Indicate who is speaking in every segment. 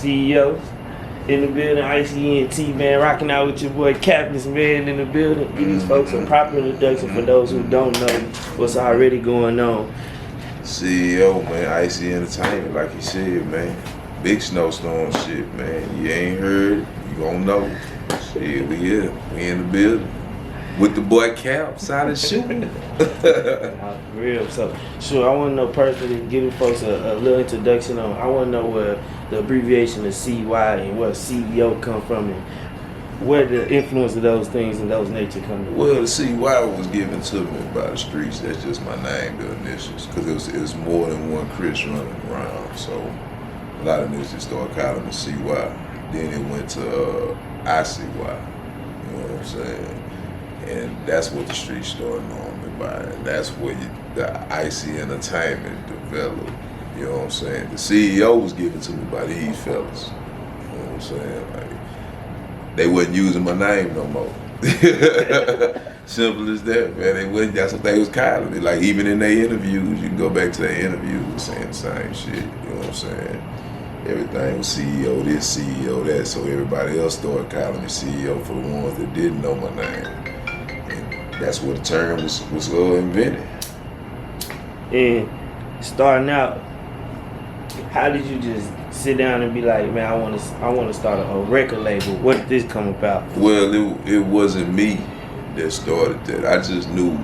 Speaker 1: CEOs in the building, ICNT, man, rocking out with your boy Captain's man in the building. Give these folks a proper introduction for those who don't know what's already going on.
Speaker 2: CEO, man, IC Entertainment, like you said, man. Big snowstorm shit, man. You ain't heard it, you gon' know. Shit, we here. We in the building. With the boy Cap, solid shooting.
Speaker 1: For real. So, sure, I want to know personally, giving folks a little introduction on, I want to know where the abbreviation of CY and where CEO come from and where the influence of those things and those nature come from.
Speaker 2: Well, the CY was given to me by the streets. That's just my name, the initials, because it was more than one Chris running around. So a lot of niggas just started calling me CY. Then it went to ICY. You know what I'm saying? And that's what the streets started knowing me by. And that's where the IC Entertainment developed. You know what I'm saying? The CEO was given to me by these fellas. You know what I'm saying? Like, they wasn't using my name no more. Simple as that, man. They wasn't. That's what they was calling me. Like, even in their interviews, you can go back to their interviews saying the same shit. You know what I'm saying? Everything was CEO this, CEO that. So everybody else started calling me CEO for the ones that didn't know my name. And that's what the term was invented.
Speaker 1: And starting out, how did you just sit down and be like, man, I want to start a record label? What did this come about?
Speaker 2: Well, it wasn't me that started that. I just knew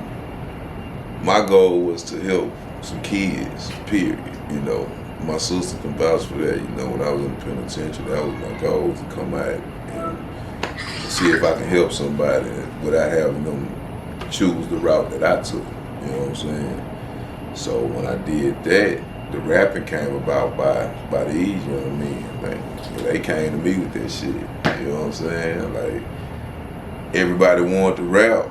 Speaker 2: my goal was to help some kids, period. You know, my sister can vouch for that. You know, when I was in the penitentiary, that was my goal, to come out and see if I can help somebody without having them choose the route that I took. You know what I'm saying? So when I did that, the rapping came about by these young men, man. They came to me with that shit. You know what I'm saying? Like, everybody wanted to rap,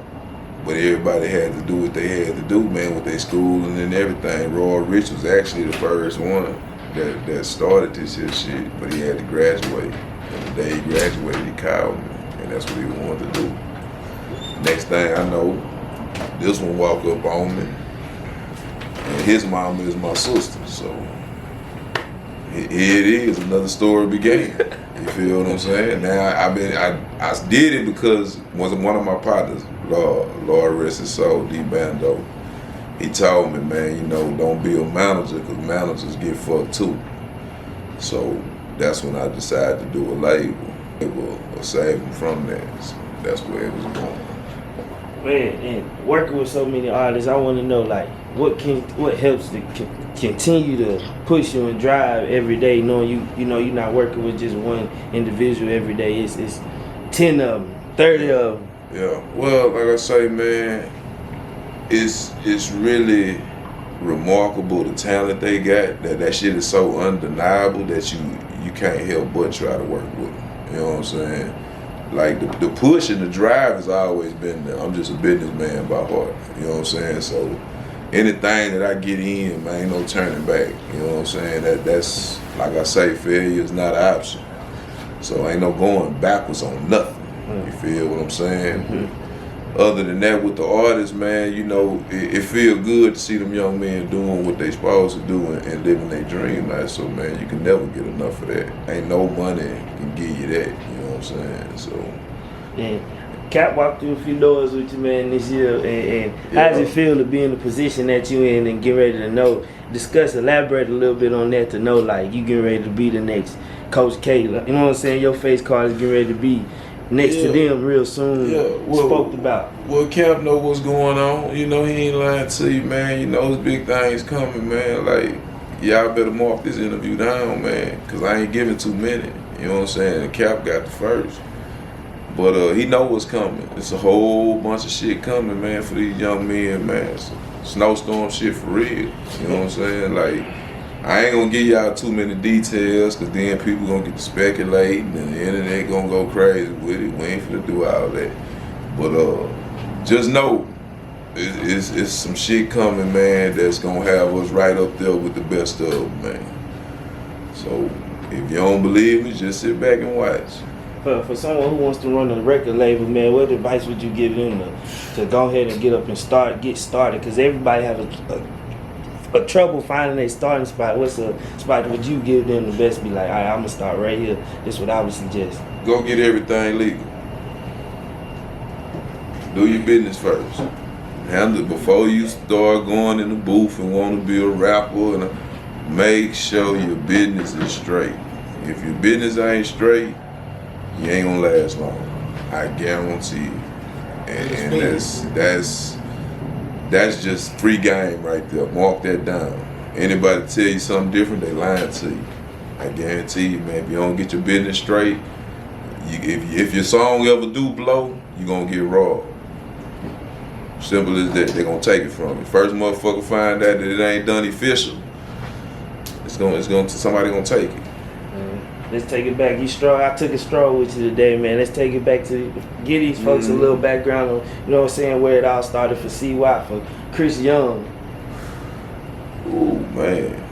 Speaker 2: but everybody had to do what they had to do, man, with their schooling and everything. Roy Rich was actually the first one that started this here shit, but he had to graduate. And the day he graduated, he called me, and that's what he wanted to do. Next thing I know, this one walked up on me. And his mama is my sister, so here it is. Another story began. You feel what I'm saying? Now I did it because one of my partners, Lord rest his soul, D Bando, he told me, man, you know, don't be a manager because managers get fucked too. So that's when I decided to do a label. It will save them from that. So that's where it was going.
Speaker 1: Man, and working with so many artists, I want to know, like, what helps to continue to push you and drive every day, knowing you know you're not working with just one individual every day. It's 10 of them, 30 of them.
Speaker 2: Yeah. Well, like I say, man, it's really remarkable the talent they got. That shit is so undeniable that you can't help but try to work with them. You know what I'm saying? Like, the push and the drive has always been there. I'm just a businessman by heart. You know what I'm saying? So anything that I get in, man, ain't no turning back. You know what I'm saying? That's like I say, failure is not an option. So ain't no going backwards on nothing. You feel what I'm saying? Mm-hmm. Other than that, with the artists, man, you know, it feel good to see them young men doing what they supposed to do and living their dream life. So, man, you can never get enough of that. Ain't no money can give you that. You know what I'm saying? So.
Speaker 1: And Cap walked through a few doors with you, man, this year. And how does it feel to be in the position that you in and get ready to know? Elaborate a little bit on that to know, like, you getting ready to be the next Coach K. You know what I'm saying? Your face card is getting ready to be next to them real soon. Spoke about.
Speaker 2: Well, Cap know what's going on. You know, he ain't lying to you, man. You know, his big things coming, man. Like, y'all better mark this interview down, man, because I ain't giving too many. You know what I'm saying? And Cap got the first. But he know what's coming. It's a whole bunch of shit coming, man, for these young men, man. Snowstorm shit for real. You know what I'm saying? Like, I ain't gonna give y'all too many details, because then people gonna get to speculating and the internet gonna go crazy with it. We ain't finna do all that. But just know, it's some shit coming, man, that's gonna have us right up there with the best of them, man. So if you don't believe me, just sit back and watch.
Speaker 1: For someone who wants to run a record label, man, what advice would you give them to go ahead and get started? Because everybody have trouble finding a starting spot, what's a spot would you give them the best? Be like, all right, I'm gonna start right here. This is what I would suggest.
Speaker 2: Go get everything legal. Do your business first. Handle it before you start going in the booth and want to be a rapper. And make sure your business is straight. If your business ain't straight, you ain't gonna last long. I guarantee you. And that's just free game right there. Mark that down. Anybody tell you something different, they lying to you. I guarantee you, man. If you don't get your business straight, if your song ever do blow, you gonna get robbed. Simple as that. They gonna take it from you. First motherfucker find out that it ain't done official, somebody gonna take it.
Speaker 1: Let's take it back. I took a stroll with you today, man. Let's take it back to give these folks a little background on, you know what I'm saying, where it all started for CY, for Chris Young.
Speaker 2: Ooh, man.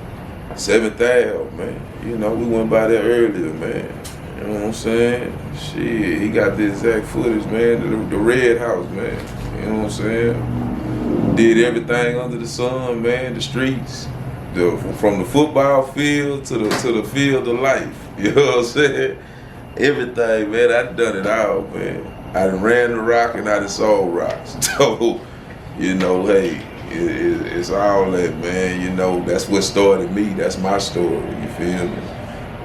Speaker 2: 7th Ave, man. You know, we went by there earlier, man. You know what I'm saying? Shit, he got the exact footage, man. The Red House, man. You know what I'm saying? Did everything under the sun, man. The streets. From the football field to the field of life. You know what I'm saying? Everything, man. I done it all, man. I done ran the rock and I done sold rocks. So, you know, hey, it's all that, man. You know, that's what started me. That's my story. You feel me?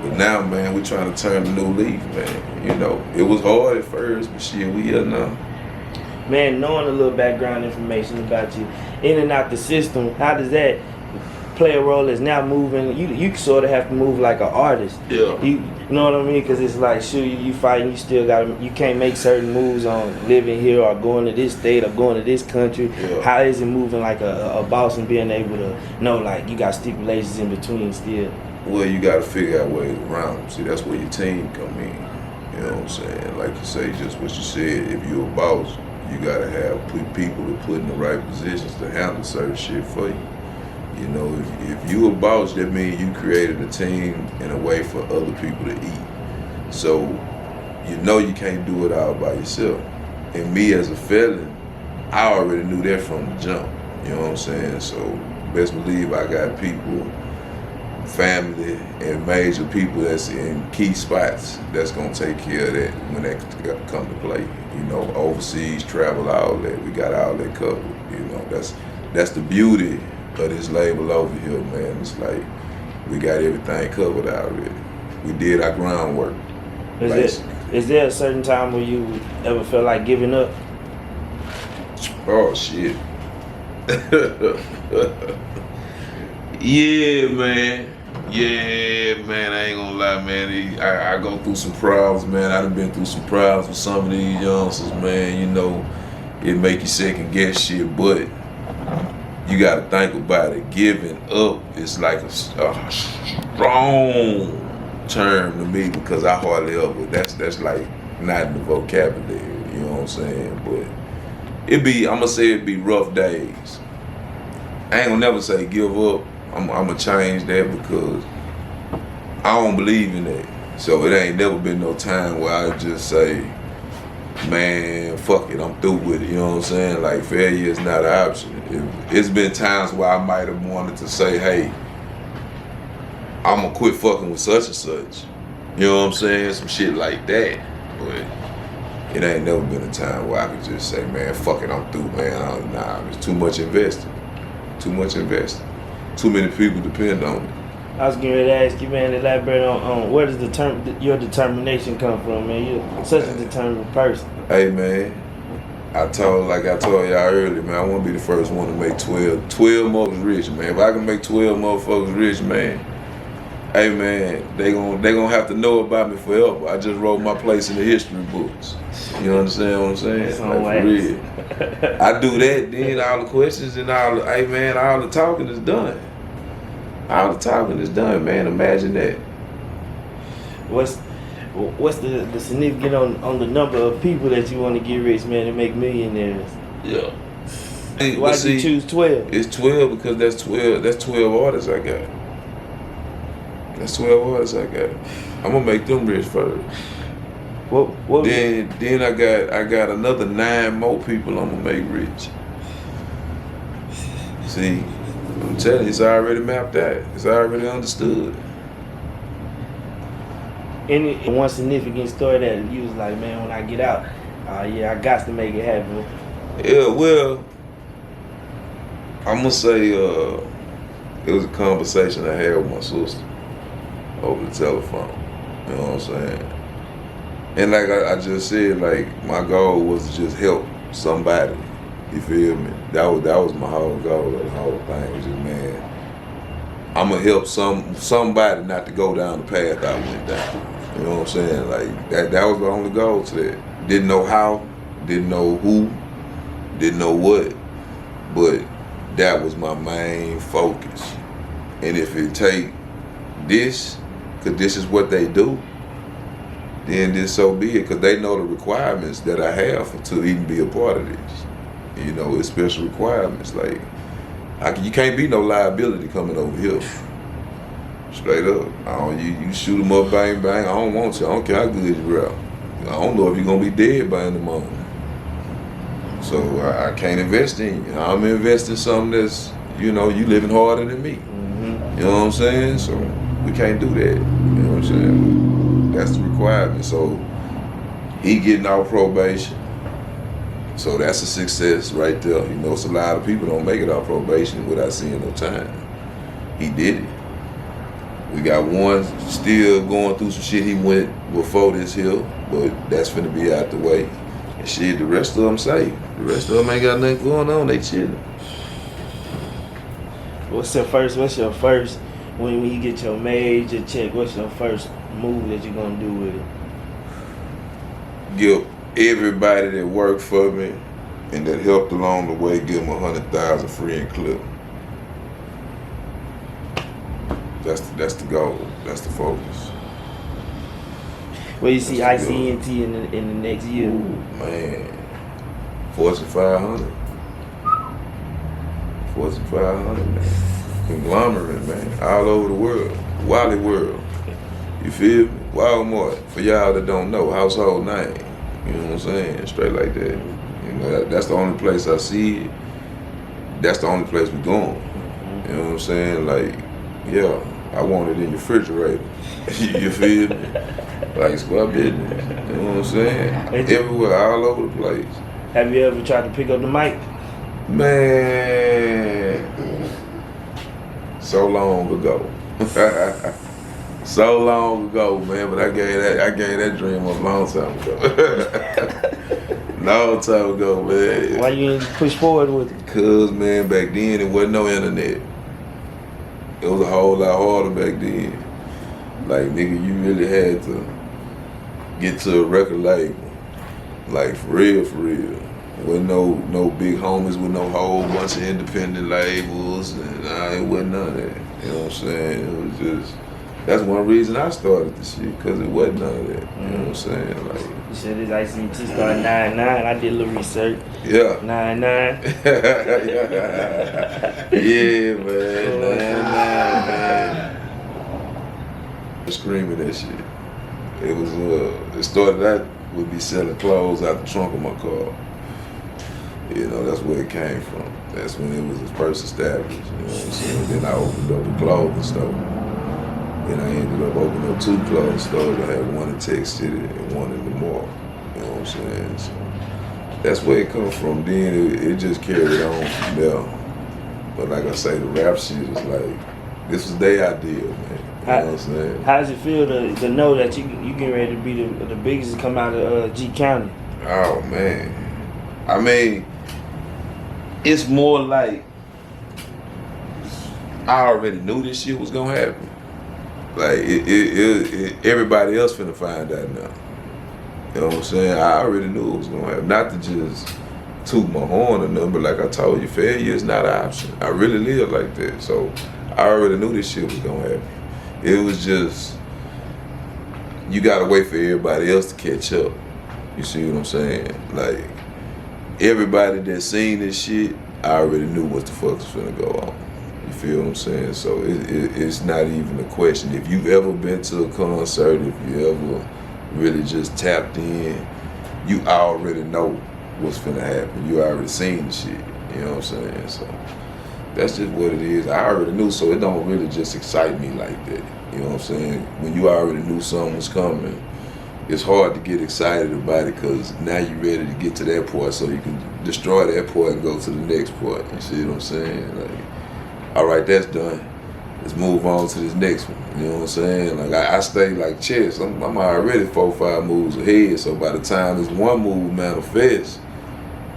Speaker 2: But now, man, we trying to turn a new leaf, man. You know, it was hard at first, but shit, we here now.
Speaker 1: Man, knowing a little background information about you, in and out the system, how does that play a role as now moving? You sort of have to move like an artist.
Speaker 2: Yeah.
Speaker 1: You know what I mean? Because it's like, shoot, you fighting, you can't make certain moves on living here or going to this state or going to this country.
Speaker 2: Yeah.
Speaker 1: How is it moving like a boss and being able to know, like, you got stipulations in between still?
Speaker 2: Well, you got to figure out ways around them. See, that's where your team come in. You know what I'm saying? Like you say, just what you said, if you're a boss, you got to have people to put in the right positions to handle certain shit for you. You know, if you a boss, that means you created a team and a way for other people to eat. So, you know you can't do it all by yourself. And me as a felon, I already knew that from the jump. You know what I'm saying? So, best believe I got people, family, and major people that's in key spots that's gonna take care of that when that come to play. You know, overseas travel, all that. We got all that covered. You know, that's the beauty of this label over here, man. It's like we got everything covered already. We did our groundwork.
Speaker 1: Is there a certain time where you ever feel like giving up?
Speaker 2: Oh shit. Yeah, man. Yeah, man, I ain't gonna lie, man. I go through some problems, man. I done been through some problems with some of these youngsters, man. You know, it make you second guess shit, but you gotta think about it. Giving up is like a strong term to me because I hardly ever. That's like not in the vocabulary. You know what I'm saying? But I'ma say it be rough days. I ain't gonna never say give up. I'm gonna change that because I don't believe in that. So it ain't never been no time where I just say, man, fuck it, I'm through with it. You know what I'm saying? Like, failure is not an option. It's been times where I might have wanted to say, hey, I'm gonna quit fucking with such and such. You know what I'm saying? Some shit like that. But it ain't never been a time where I could just say, man, fuck it, I'm through, man. Nah, it's too much invested. Too much invested. Too many people depend on it.
Speaker 1: I was getting ready to ask you, man, elaborate on where does your determination come from, man? You're such a determined person.
Speaker 2: Hey, man, I told y'all earlier, man, I want to be the first one to make 12 motherfuckers rich, man. If I can make 12 motherfuckers rich, man, hey, man, they gonna have to know about me forever. I just wrote my place in the history books. You understand what I'm saying? Like, for real. I do that, then all the questions and all the talking is done. All the talking is done, man. Imagine that.
Speaker 1: What's the significance on the number of people that you want to get rich, man, and make millionaires?
Speaker 2: Yeah.
Speaker 1: Why did you choose 12?
Speaker 2: It's 12 because that's 12 artists I got. That's 12 artists I got. I'm gonna make them rich first.
Speaker 1: What
Speaker 2: then I got another 9 more people I'm gonna make rich. See, I'm telling you, it's already mapped out. It's already understood.
Speaker 1: Any one significant story that you was like, man, when I get out, yeah, I got to make it happen.
Speaker 2: Yeah, well, I'm gonna say it was a conversation I had with my sister over the telephone. You know what I'm saying? And like I just said, like my goal was to just help somebody. You feel me? That was my whole goal. The whole thing was just, man, I'm gonna help somebody not to go down the path I went down. You know what I'm saying? Like that was the only goal to that. Didn't know how, didn't know who, didn't know what, but that was my main focus. And if it take this, cause this is what they do, then this so be it. Cause they know the requirements that I have to even be a part of this. You know, it's special requirements. Like, you can't be no liability coming over here. Straight up. You shoot them up, bang, bang. I don't want you. I don't care how good you rap. I don't know if you're going to be dead by in the morning. So I can't invest in you. I'm investing something that's, you know, you living harder than me.
Speaker 1: Mm-hmm.
Speaker 2: You know what I'm saying? So we can't do that. You know what I'm saying? That's the requirement. So he getting out probation. So that's a success right there. You know, it's a lot of people don't make it out probation without seeing no time. He did it. We got one still going through some shit he went before this here, but that's finna be out the way. And shit, the rest of them safe. The rest of them ain't got nothing going on. They chilling.
Speaker 1: What's your first, when you get your major check, what's your first move that you're gonna do with it?
Speaker 2: Give everybody that worked for me and that helped along the way, give them 100,000 free and clear. That's the goal. That's the focus.
Speaker 1: Where you see ICNT in the next year?
Speaker 2: Ooh, man, Fortune 500. Fortune 500, man. Conglomerate, man. All over the world. Wally World. You feel me? Walmart. For y'all that don't know, household name. You know what I'm saying? Straight like that. You know, that's the only place I see it. That's the only place we're going. You know what I'm saying? Like, yeah, I want it in your refrigerator. You feel me? Like square business. You know what I'm saying? Everywhere, all over the place.
Speaker 1: Have you ever tried to pick up the mic?
Speaker 2: Man, so long ago. So long ago, man, but I gave that dream up a long time ago. Long time ago, man.
Speaker 1: Why you didn't push forward with it?
Speaker 2: Cause, man, back then it wasn't no internet. It was a whole lot harder back then. Like, nigga, you really had to get to a record label. Like, for real, for real. Wasn't no big homies with no whole bunch of independent labels, and it wasn't none of that. You know what I'm saying? It was just, that's one reason I started this shit, because it wasn't none of that. You know what I'm saying? Like,
Speaker 1: you said this ICT started 9-9. I did a little research.
Speaker 2: Yeah.
Speaker 1: 9-9.
Speaker 2: Yeah, man. 9-9, man. Screaming that shit. It was, it started out with me selling clothes out the trunk of my car. You know, that's where it came from. That's when it was first established. You know what I'm saying? Then I opened up a clothing store. Then I ended up opening up 2 clothing stores. I had one in Texas City and one in the mall. You know what I'm saying? So that's where it comes from. Then it just carried on from there. But like I say, the rap shit is like, this was their idea, man. You know what I'm saying?
Speaker 1: How does it feel to know that you getting ready to be the biggest to come out of G County?
Speaker 2: Oh, man. I mean, it's more like I already knew this shit was gonna happen. Like everybody else finna find out now. You know what I'm saying? I already knew it was gonna happen. Not to just toot my horn or nothing, but like I told you, failure is not an option. I really live like that. So I already knew this shit was gonna happen. It was just, you gotta wait for everybody else to catch up. You see what I'm saying? Like, everybody that seen this shit, I already knew what the fuck was finna go on. You feel what I'm saying? So it's not even a question. If you've ever been to a concert, if you ever really just tapped in, you already know what's finna happen. You already seen the shit. You know what I'm saying? So That's just what it is. I already knew, so it don't really just excite me like that. You know what I'm saying? When you already knew something was coming, it's hard to get excited about it because now you're ready to get to that point so you can destroy that point and go to the next point. You see what I'm saying? Like, all right, that's done. Let's move on to this next one. You know what I'm saying? Like, I stay like chess. I'm already 4 or 5 moves ahead, so by the time this one move manifests,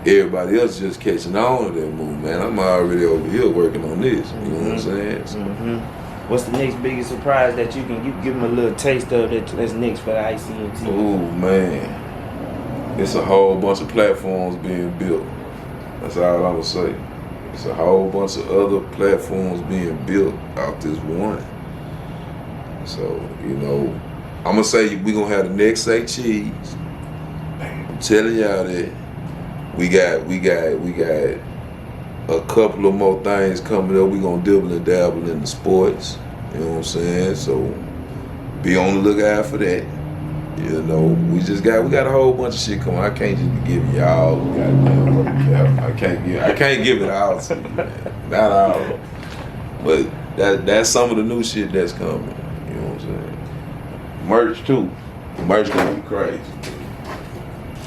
Speaker 2: everybody else just catching on to that move, man. I'm already over here working on this. You know what I'm saying? So,
Speaker 1: what's the next biggest surprise that you give them a little taste of that's next for the ICMT?
Speaker 2: oh man, it's a whole bunch of platforms being built. That's all I'm gonna say. It's a whole bunch of other platforms being built out this one. So, you know, I'm gonna say we gonna have the next Say Cheese. I'm telling y'all that we got a couple of more things coming up. We gonna dibble and dabble in the sports. You know what I'm saying? So be on the lookout for that. You know, we got a whole bunch of shit coming. I can't just give y'all goddamn I can't give it all to you, man. Not all. But that's some of the new shit that's coming. You know what I'm saying? Merch too. Merch gonna be crazy.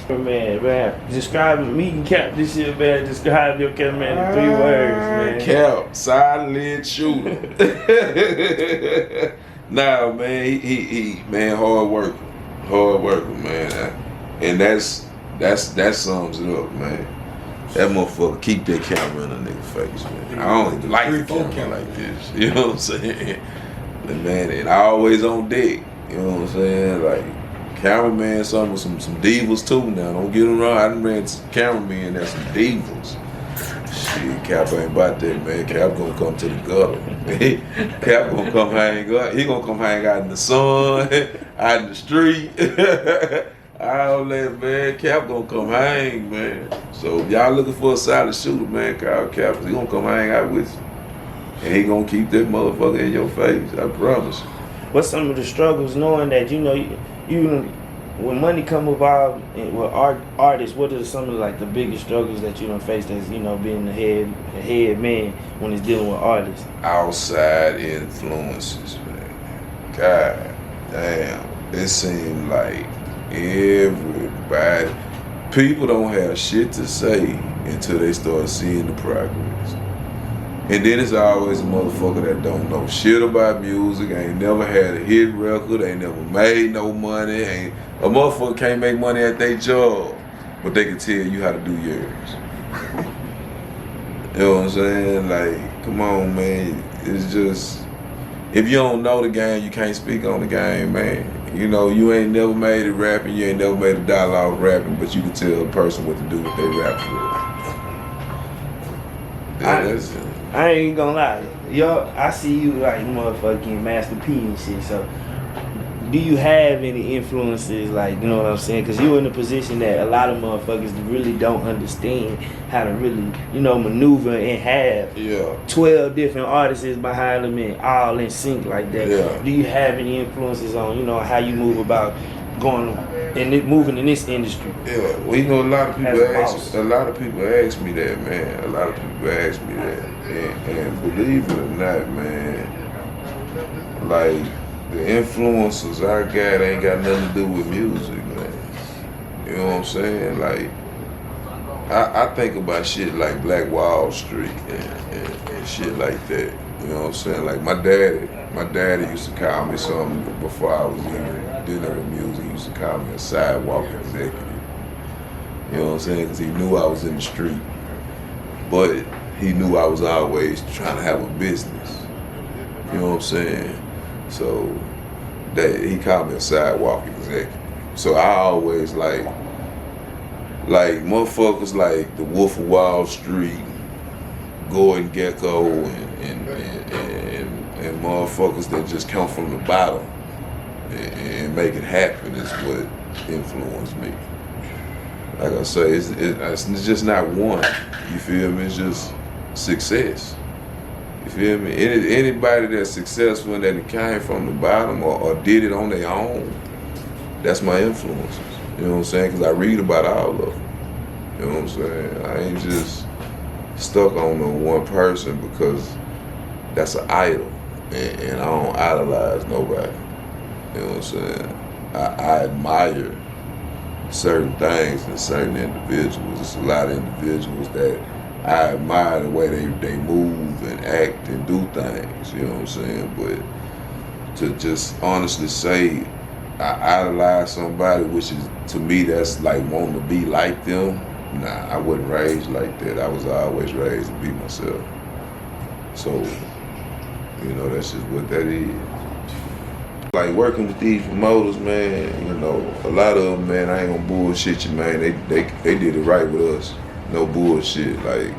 Speaker 1: Man, describe meeting Cap this year, man. Describe your cameraman in 3 words, man.
Speaker 2: Cap, silent shooter. Nah, man, he man, hard worker, man. And that sums it up, man. That motherfucker keep that camera in a nigga face, man. I don't even like the camera like this. You know what I'm saying? And man, and always on deck. You know what I'm saying? Like, cameraman, some divas too now. Don't get them wrong. I done ran cameraman that's some divas. Shit, Cap ain't about that, man. Cap gonna come to the gutter. Cap gonna come hang out. He gonna come hang out in the sun, out in the street. All that, man. Cap gonna come hang, man. So if y'all looking for a solid shooter, man, call Cap. He gonna come hang out with you. And he gonna keep that motherfucker in your face. I promise you.
Speaker 1: What's some of the struggles knowing that, you know, you when money come involved with artists, what are some of like the biggest struggles that you done faced as, you know, being the head man when it's dealing with artists?
Speaker 2: Outside influences, man. God damn. It seemed like everybody, people don't have shit to say until they start seeing the progress. And then it's always a motherfucker that don't know shit about music, ain't never had a hit record, ain't never made no money, a motherfucker can't make money at their job, but they can tell you how to do yours. You know what I'm saying? Like, come on, man. It's just, if you don't know the game, you can't speak on the game, man. You know, you ain't never made it rapping, you ain't never made a dollar off rapping, but you can tell a person what to do with their rap for.
Speaker 1: I ain't gonna lie, I see you like motherfucking Master P and shit. So, do you have any influences, like, you know what I'm saying? Because you're in a position that a lot of motherfuckers really don't understand how to really, you know, maneuver and have 12 different artists behind them and all in sync like that.
Speaker 2: Yeah.
Speaker 1: Do you have any influences on, you know, how you move about moving in this industry?
Speaker 2: Yeah, well, you know, a lot of people ask me that, man. A lot of people ask me that, and believe it or not, man, like, the influences I got ain't got nothing to do with music, man. You know what I'm saying? Like, I think about shit like Black Wall Street and shit like that. You know what I'm saying? Like, my daddy used to call me something before I was even dealing with music. He used to call me a sidewalk executive. You know what I'm saying? Because he knew I was in the street. But he knew I was always trying to have a business. You know what I'm saying? So that he called me a sidewalk executive. So I always like motherfuckers like the Wolf of Wall Street, Gordon Gekko, and motherfuckers that just come from the bottom and make it happen is what influenced me. Like I say, it's just not one. You feel me? It's just success. You feel me? Anybody that's successful and that came from the bottom or did it on their own, that's my influences. You know what I'm saying? Because I read about all of them. You know what I'm saying? I ain't just stuck on no one person because that's an idol, and I don't idolize nobody. You know what I'm saying? I admire certain things and certain individuals. There's a lot of individuals that I admire the way they move and act and do things. You know what I'm saying? But to just honestly say I idolize somebody, which is to me that's like wanting to be like them. Nah, I wasn't raised like that. I was always raised to be myself. So, you know, that's just what that is. Like working with these promoters, man, you know, a lot of them, man, I ain't gonna bullshit you, man. They did it right with us. No bullshit. Like,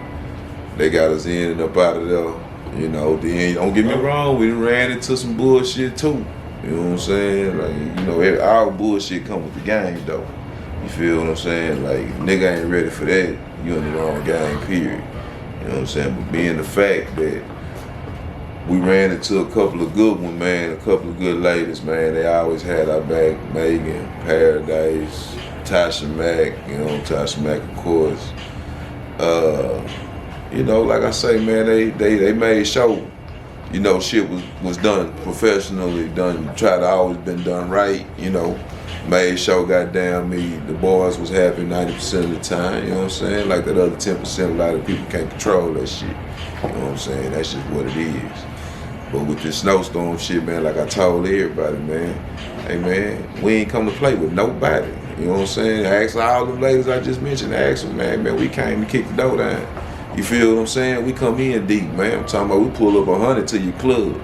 Speaker 2: they got us in and up out of there. You know, then don't get me wrong, we done ran into some bullshit too. You know what I'm saying? Like, you know, all bullshit come with the game though. You feel what I'm saying? Like, nigga ain't ready for that. You in the wrong game, period. You know what I'm saying? But being the fact that we ran into a couple of good ones, man, a couple of good ladies, man. They always had our back. Megan, Paradise, Tasha Mack, you know, Tasha Mack, of course. You know, like I say, man, they made sure, you know, shit was done professionally, tried to always been done right, you know. Made sure, goddamn me, the boys was happy 90% of the time, you know what I'm saying? Like that other 10%, a lot of people can't control that shit. You know what I'm saying? That's just what it is. But with this snowstorm shit, man, like I told everybody, man, hey, man, we ain't come to play with nobody. You know what I'm saying? I asked all them ladies I just mentioned, I asked them, man, we came to kick the door down. You feel what I'm saying? We come in deep, man. I'm talking about we pull up 100 to your club.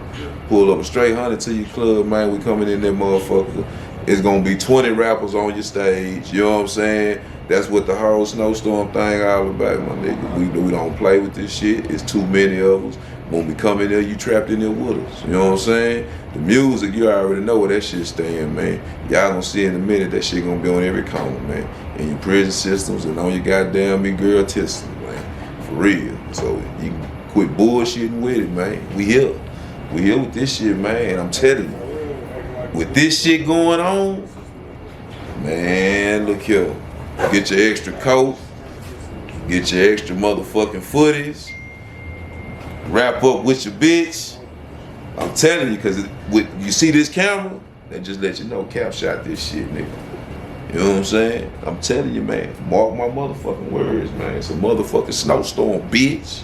Speaker 2: Pull up a straight 100 to your club, man. We coming in there, motherfucker. It's gonna be 20 rappers on your stage. You know what I'm saying? That's what the whole snowstorm thing all about, my nigga. We don't play with this shit. It's too many of us. When we come in there, you trapped in there with us. You know what I'm saying? The music, you already know where that shit staying, man. Y'all gonna see in a minute that shit gonna be on every corner, man. In your prison systems and on your goddamn me girl testing, man. For real. So you can quit bullshitting with it, man. We here. We here with this shit, man. And I'm telling you, with this shit going on, man, look here. Get your extra coat. Get your extra motherfucking footies. Wrap up with your bitch. I'm telling you, because you see this camera, they just let you know Cap shot this shit, nigga. You know what I'm saying? I'm telling you, man. Mark my motherfucking words, man. It's a motherfucking snowstorm, bitch.